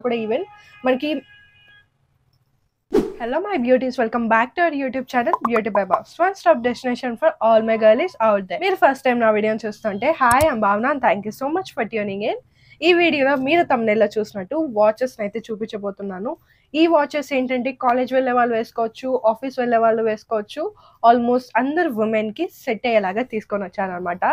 కూడా ఈవెన్ మనకి Hello my beauties, welcome back to our YouTube channel Beauty by Boss, one stop destination for all my girlies out there. మీరు first time నా వీడియోని చూస్తుంటే hi I'm భావన and thank you so much for tuning in. ఈ వీడియోలో మీరు తమ్నెల్లో చూసినట్టు watches అయితే చూపించబోతున్నాను. ఈ వాచెస్ ఏంటంటే కాలేజ్ వెళ్ళే వాళ్ళు వేసుకోవచ్చు, ఆఫీస్ వెళ్ళే వాళ్ళు వేసుకోవచ్చు, ఆల్మోస్ట్ అందరు ఉమెన్కి సెట్ అయ్యేలాగా తీసుకొని వచ్చానమాట.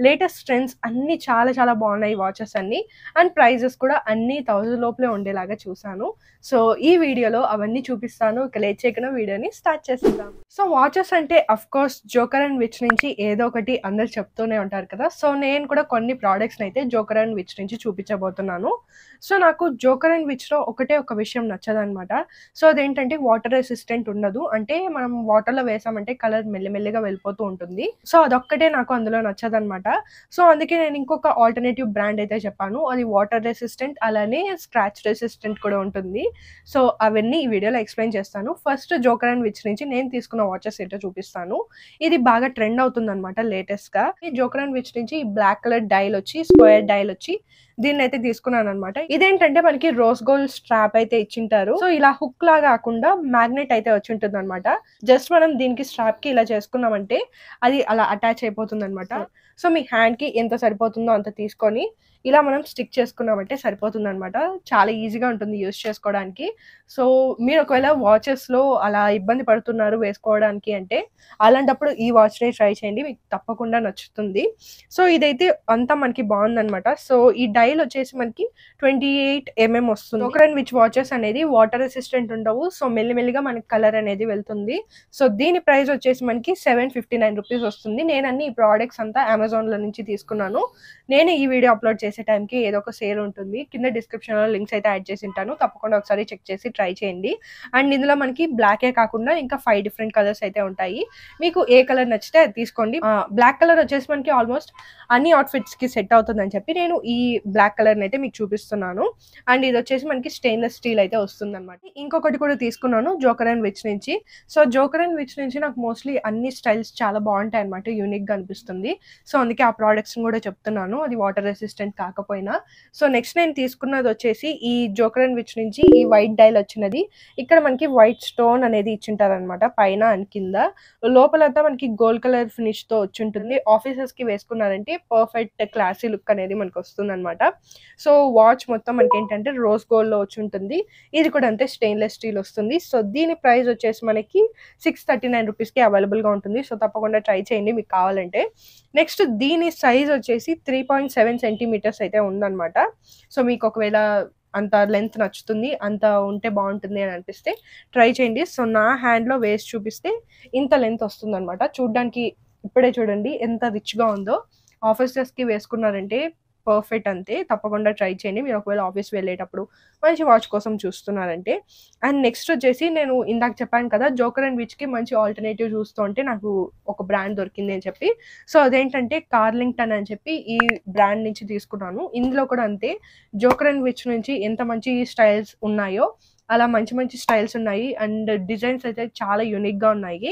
లేటెస్ట్ ట్రెండ్స్ అన్నీ చాలా చాలా బాగున్నాయి వాచెస్ అన్నీ, అండ్ ప్రైజెస్ కూడా అన్నీ 1000 లోపలే ఉండేలాగా చూసాను. సో ఈ వీడియోలో అవన్నీ చూపిస్తాను. ఇక లేట్ చేయకుండా వీడియోని స్టార్ట్ చేసేద్దాం. సో వాచెస్ అంటే of course joker and which నుంచి ఏదో ఒకటి అందరు చెప్తూనే ఉంటారు కదా. సో నేను కూడా కొన్ని ప్రోడక్ట్స్ అయితే జోకర్ అండ్ విచ్ నుంచి చూపించబోతున్నాను. సో నాకు జోకర్ అండ్ విచ్ లో ఒకటే ఒక విషయం నచ్చదనమాట. సో అదేంటంటే వాటర్ రెసిస్టెంట్ ఉండదు, అంటే మనం వాటర్ లో వేసామంటే కలర్ మెల్లిమెల్లిగా వెళ్ళిపోతూ ఉంటుంది. సో అదొక్కటే నాకు అందులో నచ్చదనమాట. సో అందుకే నేను ఇంకొక ఆల్టర్నేటివ్ బ్రాండ్ అయితే చెప్పాను, అది వాటర్ రెసిస్టెంట్ అలానే స్క్రాచ్ రెసిస్టెంట్ కూడా ఉంటుంది. సో అవన్నీ ఈ వీడియోలో ఎక్స్ప్లెయిన్ చేస్తాను. ఫస్ట్ జోకర్ అండ్ విచ్ నుంచి నేను తీసుకున్న వాచెస్ ఏంటో చూపిస్తాను. ఇది బాగా ట్రెండ్ అవుతుంది అనమాట లేటెస్ట్ గా. ఈ జోకర్ అండ్ విచ్ నుంచి బ్లాక్ కలర్ డైల్ వచ్చి, స్క్వేర్ డైల్ వచ్చి, దీన్ని అయితే తీసుకున్నాను అనమాట. ఇదేంటంటే మనకి రోజ్ గోల్డ్ స్ట్రాప్ అయితే ఇచ్చింటారు. సో ఇలా హుక్ లాగా కాకుండా మ్యాగ్నెట్ అయితే వచ్చి ఉంటుంది అనమాట. జస్ట్ మనం దీనికి స్ట్రాప్ కి ఇలా చేసుకున్నామంటే అది అలా అటాచ్ అయిపోతుంది అనమాట. సో మీ హ్యాండ్ కి ఎంత సరిపోతుందో అంత తీసుకొని ఇలా మనం స్టిక్ చేసుకున్నామంటే సరిపోతుంది అనమాట. చాలా ఈజీగా ఉంటుంది యూజ్ చేసుకోవడానికి. సో మీరు ఒకవేళ వాచెస్ లో అలా ఇబ్బంది పడుతున్నారు వేసుకోవడానికి అంటే అలాంటప్పుడు ఈ వాచ్ ని ట్రై చేయండి, మీకు తప్పకుండా నచ్చుతుంది. సో ఇదైతే అంతా మనకి బాగుందనమాట. సో ఈ డైల్ వచ్చేసి మనకి 28 mm వస్తుంది. జోకర్ అండ్ విచ్ వాచెస్ అనేది వాటర్ రెసిస్టెంట్ ఉండవు. సో మెల్లిమెల్లిగా మనకి కలర్ అనేది వెళ్తుంది. సో దీని ప్రైస్ వచ్చేసి మనకి 759 రూపీస్ వస్తుంది. నేను అన్ని ఈ ప్రోడక్ట్స్ అంతా అమెజాన్ లో నుంచి తీసుకున్నాను. నేను ఈ వీడియో అప్లోడ్ చేసే టైంకి ఏదో ఒక సేల్ ఉంటుంది, కింద డిస్క్రిప్షన్ లో లింక్స్ అయితే యాడ్ చేసి ఉంటాను, తప్పకుండా ఒకసారి చెక్ చేసి ట్రై చేయండి. అండ్ ఇందులో మనకి బ్లాకే కాకుండా ఇంకా 5 డిఫరెంట్ కలర్స్ అయితే ఉంటాయి. మీకు ఏ కలర్ నచ్చితే అది తీసుకోండి. బ్లాక్ కలర్ వచ్చేసి మనకి ఆల్మోస్ట్ అన్ని అవుట్ఫిట్స్ కి సెట్ అవుతుందని చెప్పి నేను ఈ బ్లాక్ కలర్ అయితే మీకు చూపిస్తున్నాను. అండ్ ఇది వచ్చేసి మనకి స్టెయిన్లెస్ స్టీల్ అయితే వస్తుంది అనమాట. ఇంకొకటి కూడా తీసుకున్నాను జోకర్ అండ్ విచ్ నుంచి. సో జోకర్ అండ్ విచ్ నుంచి నాకు మోస్ట్లీ అన్ని స్టైల్స్ చాలా బాగుంటాయి అనమాట, యూనిక్ గా అనిపిస్తుంది. సో అందుకే ఆ ప్రోడక్ట్స్ కూడా చెప్తున్నాను, అది వాటర్ రెసిస్టెంట్ కాకపోయినా. సో నెక్స్ట్ నేను తీసుకున్నది వచ్చేసి ఈ జోకర్ అండ్ విచ్ నుంచి ఈ వైట్ డైల్ వచ్చినది. ఇక్కడ మనకి వైట్ స్టోన్ అనేది ఇచ్చింటారు అనమాట పైన అండ్ కింద. లోపలంతా మనకి గోల్డ్ కలర్ ఫినిష్ తో వచ్చి ఉంటుంది. ఆఫీసెస్ కి వేసుకున్నారంటే పర్ఫెక్ట్ క్లాసీ లుక్ అనేది మనకి వస్తుంది అనమాట. సో వాచ్ మొత్తం మనకి ఏంటంటే రోజ్ గోల్డ్ లో వచ్చి ఉంటుంది. ఇది కూడా అంతే స్టెయిన్లెస్ స్టీల్ వస్తుంది. సో దీని ప్రైస్ వచ్చేసి మనకి 639 రూపీస్ కి అవైలబుల్ గా ఉంటుంది. సో తప్పకుండా ట్రై చేయండి మీకు కావాలంటే. నెక్స్ట్ దీని సైజ్ వచ్చేసి 3.7 సెంటీమీటర్స్ అయితే ఉందన్నమాట. సో మీకు ఒకవేళ అంత లెంత్ నచ్చుతుంది, అంత ఉంటే బాగుంటుంది అని అనిపిస్తే ట్రై చేయండి. సో నా హ్యాండ్ లో వేసి చూపిస్తే ఇంత లెంత్ వస్తుంది అనమాట. చూడ్డానికి ఇప్పుడే చూడండి ఎంత రిచ్ గా ఉందో. ఆఫీసెస్ కి వేసుకున్నారంటే పర్ఫెక్ట్ అంతే, తప్పకుండా ట్రై చేయండి మీరు ఒకవేళ ఆఫీస్ వెళ్ళేటప్పుడు మంచి వాచ్ కోసం చూస్తున్నారంటే. అండ్ నెక్స్ట్ వచ్చేసి నేను ఇందాక చెప్పాను కదా జోకర్ అండ్ విచ్ కి మంచి ఆల్టర్నేటివ్ చూస్తూ ఉంటే నాకు ఒక బ్రాండ్ దొరికింది అని చెప్పి. సో అదేంటంటే కార్లింగ్టన్ అని చెప్పి ఈ బ్రాండ్ నుంచి తీసుకున్నాను. ఇందులో కూడా అంతే జోకర్ అండ్ విచ్ నుంచి ఎంత మంచి స్టైల్స్ ఉన్నాయో అలా మంచి మంచి స్టైల్స్ ఉన్నాయి. అండ్ డిజైన్స్ అయితే చాలా యూనిక్ గా ఉన్నాయి.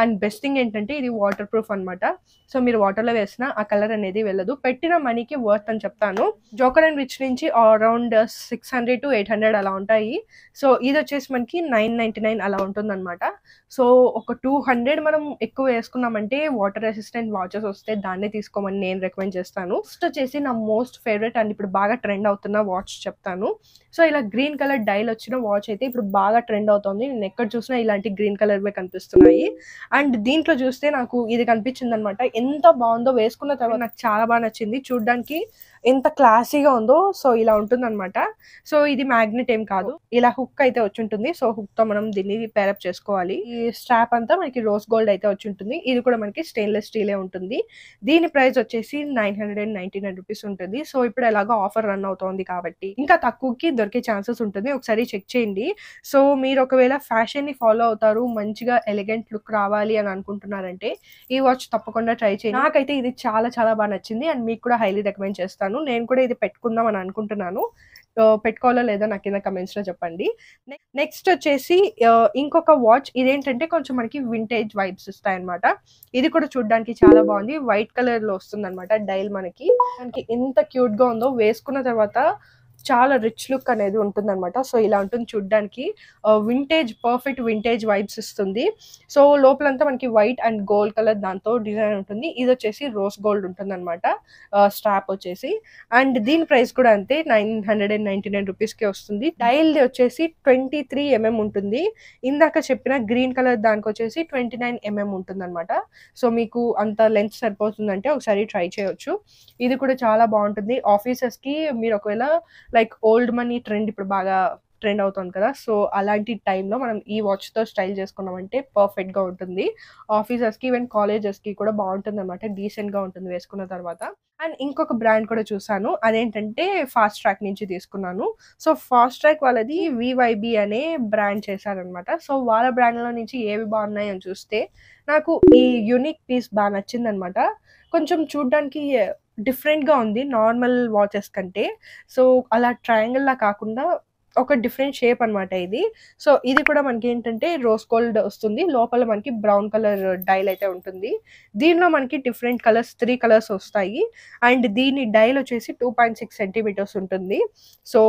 అండ్ బెస్ట్ థింగ్ ఏంటంటే ఇది వాటర్ ప్రూఫ్ అనమాట. సో మీరు వాటర్ లో వేసినా ఆ కలర్ అనేది వెళ్ళదు. పెట్టిన మనీకి వర్త్ అని చెప్తాను. జోకర్ అండ్ విచ్ నుంచి అరౌండ్ 600 to 800 అలా ఉంటాయి. సో ఇది వచ్చేసి మనకి 999 అలా ఉంటుంది అనమాట. సో ఒక 200 మనం ఎక్కువ వేసుకున్నామంటే వాటర్ రెసిస్టెంట్ వాచెస్ వస్తే దాన్నే తీసుకోమని నేను రికమెండ్ చేస్తాను. నెక్స్ట్ వచ్చేసి నా మోస్ట్ ఫేవరెట్ అండ్ ఇప్పుడు బాగా ట్రెండ్ అవుతున్న వాచ్ చెప్తాను. సో ఇలా గ్రీన్ కలర్ డైల్ వచ్చిన వాచ్ అయితే ఇప్పుడు బాగా ట్రెండ్ అవుతుంది. నేను ఎక్కడ చూసినా ఇలాంటి గ్రీన్ కలర్ వే కనిపిస్తున్నాయి. అండ్ దీంట్లో చూస్తే నాకు ఇది కనిపించింది అనమాట. ఎంత బాగుందో, వేసుకున్న తర్వాత నాకు చాలా బాగా నచ్చింది. చూడ్డానికి ఎంత క్లాసీగా ఉందో. సో ఇలా ఉంటుంది అనమాట. సో ఇది మ్యాగ్నెట్ ఏం కాదు, ఇలా హుక్ అయితే వచ్చి ఉంటుంది. సో హుక్ తో మనం దీన్ని పేరప్ చేసుకోవాలి. ఈ స్ట్రాప్ అంతా మనకి రోజ్ గోల్డ్ అయితే వచ్చి ఉంటుంది. ఇది కూడా మనకి స్టెయిన్లెస్ స్టీలే ఉంటుంది. దీని ప్రైస్ వచ్చేసి 999 రూపీస్ ఉంటుంది. సో ఇప్పుడు ఎలాగో ఆఫర్ రన్ అవుతోంది కాబట్టి ఇంకా తక్కువకి దొరికే ఛాన్సెస్ ఉంటుంది, ఒకసారి చెక్ చేయండి. సో మీరు ఒకవేళ ఫ్యాషన్ ని ఫాలో అవుతారు, మంచిగా ఎలిగెంట్ లుక్ రావాలి అని అనుకుంటున్నారంటే ఈ వాచ్ తప్పకుండా ట్రై చేయండి. నాకైతే ఇది చాలా చాలా బాగా నచ్చింది అండ్ మీకు కూడా హైలీ రికమెండ్ చేస్తాను. నేను కూడా ఇది పెట్టుకుందాం అని అనుకుంటున్నాను. పెట్టుకోవాలో లేదో నాకు కింద కమెంట్స్ లో చెప్పండి. నెక్స్ట్ వచ్చేసి ఇంకొక వాచ్. ఇదేంటంటే కొంచెం మనకి వింటేజ్ వైబ్స్ ఇస్తాయి అనమాట. ఇది కూడా చూడడానికి చాలా బాగుంది. వైట్ కలర్ లో వస్తుంది అనమాట డైల్. మనకి ఎంత క్యూట్ గా ఉందో, వేసుకున్న తర్వాత చాలా రిచ్ లుక్ అనేది ఉంటుందన్నమాట. సో ఇలా ఉంటుంది చూడ్డానికి. వింటేజ్ పర్ఫెక్ట్ వింటేజ్ వైబ్స్ ఇస్తుంది. సో లోపలంతా మనకి వైట్ అండ్ గోల్డ్ కలర్ దాంతో డిజైన్ ఉంటుంది. ఇది వచ్చేసి రోజ్ గోల్డ్ ఉంటుందన్నమాట స్ట్రాప్ వచ్చేసి. అండ్ దీని ప్రైస్ కూడా అంతే 999 రూపీస్కి వస్తుంది. డైల్ వచ్చేసి 23 mm ఉంటుంది. ఇందాక చెప్పిన గ్రీన్ కలర్ దానికి వచ్చేసి 29 mm ఉంటుంది అనమాట. సో మీకు అంత లెంత్ సరిపోతుందంటే ఒకసారి ట్రై చేయొచ్చు. ఇది కూడా చాలా బాగుంటుంది ఆఫీసెస్కి. మీరు ఒకవేళ లైక్ ఓల్డ్ మనీ ట్రెండ్ ఇప్పుడు బాగా ట్రెండ్ అవుతుంది కదా, సో అలాంటి టైంలో మనం ఈ వాచ్తో స్టైల్ చేసుకున్నామంటే పర్ఫెక్ట్గా ఉంటుంది. ఆఫీసర్స్కి ఈవెన్ కాలేజెస్కి కూడా బాగుంటుంది అనమాట. డీసెంట్గా ఉంటుంది వేసుకున్న తర్వాత. అండ్ ఇంకొక బ్రాండ్ కూడా చూసాను, అదేంటంటే ఫాస్ట్ ట్రాక్ నుంచి తీసుకున్నాను. సో ఫాస్ట్ ట్రాక్ వాళ్ళది వివైబి అనే బ్రాండ్ చేశారనమాట. సో వాళ్ళ బ్రాండ్లో నుంచి ఏవి బాగున్నాయి అని చూస్తే నాకు ఈ యూనిక్ పీస్ బాగా నచ్చిందనమాట. కొంచెం చూడ్డానికి డిఫరెంట్గా ఉంది నార్మల్ వాచెస్ కంటే. సో అలా ట్రయాంగిల్లా కాకుండా ఒక డిఫరెంట్ షేప్ అనమాట ఇది. సో ఇది కూడా మనకి ఏంటంటే రోజ్ గోల్డ్ వస్తుంది. లోపల మనకి బ్రౌన్ కలర్ డైల్ అయితే ఉంటుంది. దీనిలో మనకి డిఫరెంట్ కలర్స్ 3 కలర్స్ వస్తాయి. అండ్ దీని డైల్ వచ్చేసి 2.6 సెంటీమీటర్స్ ఉంటుంది. సో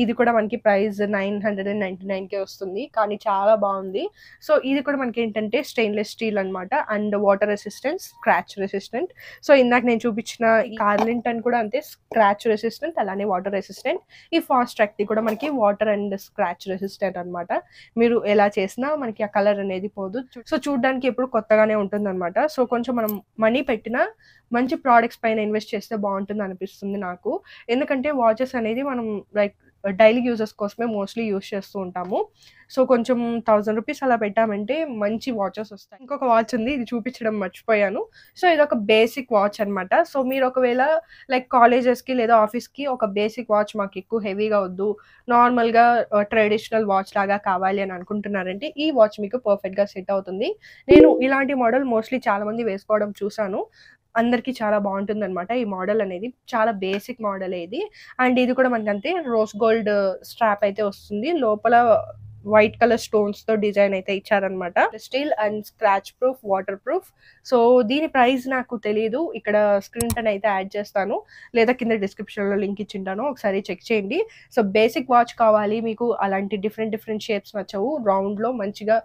ఇది కూడా మనకి ప్రైస్ 999కే వస్తుంది, కానీ చాలా బాగుంది. సో ఇది కూడా మనకి ఏంటంటే స్టెయిన్లెస్ స్టీల్ అనమాట. And water resistant, scratch resistant. So ఇందాక నేను చూపించిన ఈ కార్లింటన్ కూడా అంతే, స్క్రాచ్ రెసిస్టెంట్ అలానే వాటర్ రెసిస్టెంట్. ఈ ఫాస్ట్ ట్రాక్ది కూడా మనకి వాటర్ అండ్ స్క్రాచ్ రెసిస్టెంట్ అనమాట. మీరు ఎలా చేసినా మనకి ఆ కలర్ అనేది పోదు. సో చూడడానికి ఎప్పుడు కొత్తగానే ఉంటుంది అనమాట. సో కొంచెం మనం మనీ పెట్టినా మంచి ప్రోడక్ట్స్ పైన ఇన్వెస్ట్ చేస్తే బాగుంటుంది అనిపిస్తుంది నాకు. ఎందుకంటే వాచెస్ అనేది మనం లైక్ డైలీ యూజెస్ కోసమే మోస్ట్లీ యూజ్ చేస్తూ ఉంటాము. సో కొంచెం 1000 రూపీస్ అలా పెట్టామంటే మంచి వాచెస్ వస్తాయి. ఇంకొక వాచ్ ఉంది, ఇది చూపించడం మర్చిపోయాను. సో ఇది ఒక బేసిక్ వాచ్ అనమాట. సో మీరు ఒకవేళ లైక్ కాలేజెస్కి లేదా ఆఫీస్కి ఒక బేసిక్ వాచ్ మాకు ఎక్కువ హెవీగా వద్దు, నార్మల్గా ట్రెడిషనల్ వాచ్ లాగా కావాలి అని అనుకుంటున్నారంటే ఈ వాచ్ మీకు పర్ఫెక్ట్గా సెట్ అవుతుంది. నేను ఇలాంటి మోడల్ మోస్ట్లీ చాలా మంది వేసుకోవడం చూసాను. అందరికీ చాలా బాగుంటుంది అనమాట. ఈ మోడల్ అనేది చాలా బేసిక్ మోడల్ ఇది. అండ్ ఇది కూడా మనకి అంతే రోజ్ గోల్డ్ స్ట్రాప్ అయితే వస్తుంది. లోపల వైట్ కలర్ స్టోన్స్ తో డిజైన్ అయితే ఇచ్చారనమాట. Steel and scratch proof, water proof. So దీని ప్రైస్ నాకు తెలియదు, ఇక్కడ స్క్రీన్ పైన అయితే యాడ్ చేస్తాను లేదా కింద డిస్క్రిప్షన్ లో లింక్ ఇచ్చింటాను, ఒకసారి చెక్ చేయండి. సో బేసిక్ వాచ్ కావాలి మీకు, అలాంటి డిఫరెంట్ షేప్స్ నచ్చవు, రౌండ్ లో మంచిగా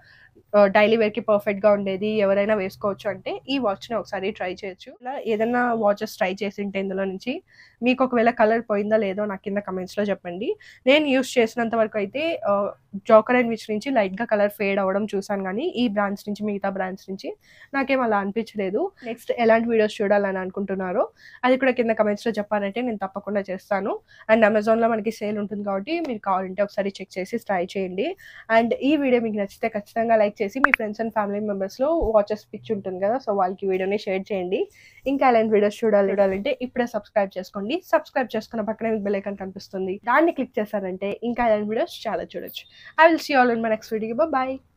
డైలీ వేర్ కి పర్ఫెక్ట్ గా ఉండేది ఎవరైనా వేసుకోవచ్చు అంటే ఈ వాచ్ ని ఒకసారి ట్రై చేయొచ్చు. ఇలా ఏదైనా వాచెస్ ట్రై చేసి ఉంటే ఇందులో నుంచి మీకు ఒకవేళ కలర్ పోయిందా లేదో నాకు కింద కమెంట్స్ లో చెప్పండి. నేను యూస్ చేసినంత వరకు అయితే జోకర్ అండ్ విచ్ నుంచి లైట్ గా కలర్ ఫేడ్ అవ్వడం చూసాను, కానీ ఈ బ్రాండ్స్ నుంచి మిగతా బ్రాండ్స్ నుంచి నాకేం అలా అనిపించలేదు. నెక్స్ట్ ఎలాంటి వీడియోస్ చూడాలని అనుకుంటున్నారో అది కూడా కింద కమెంట్స్ లో చెప్పారంటే నేను తప్పకుండా చేస్తాను. అండ్ అమెజాన్ లో మనకి సేల్ ఉంటుంది కాబట్టి మీరు కావాలంటే ఒకసారి చెక్ చేసి ట్రై చేయండి. అండ్ ఈ వీడియో మీకు నచ్చితే ఖచ్చితంగా లైక్ చేసి మీ ఫ్రెండ్స్ అండ్ ఫ్యామిలీ మెంబర్స్ లో వాచెస్ పిచ్ ఉంటుంది కదా, సో వాళ్ళకి వీడియోని షేర్ చేయండి. ఇంకా ఎలాంటి వీడియోస్ చూడాలంటే ఇప్పుడే సబ్స్క్రైబ్ చేసుకోండి. సబ్స్క్రైబ్ చేసుకున్న పక్కనే మీకు బెల్ ఐకాన్ కనిపిస్తుంది, దాన్ని క్లిక్ చేశారంటే ఇంకా ఎలాంటి వీడియోస్ చాలా చూడొచ్చు. I will see you all in my next video. Bye bye.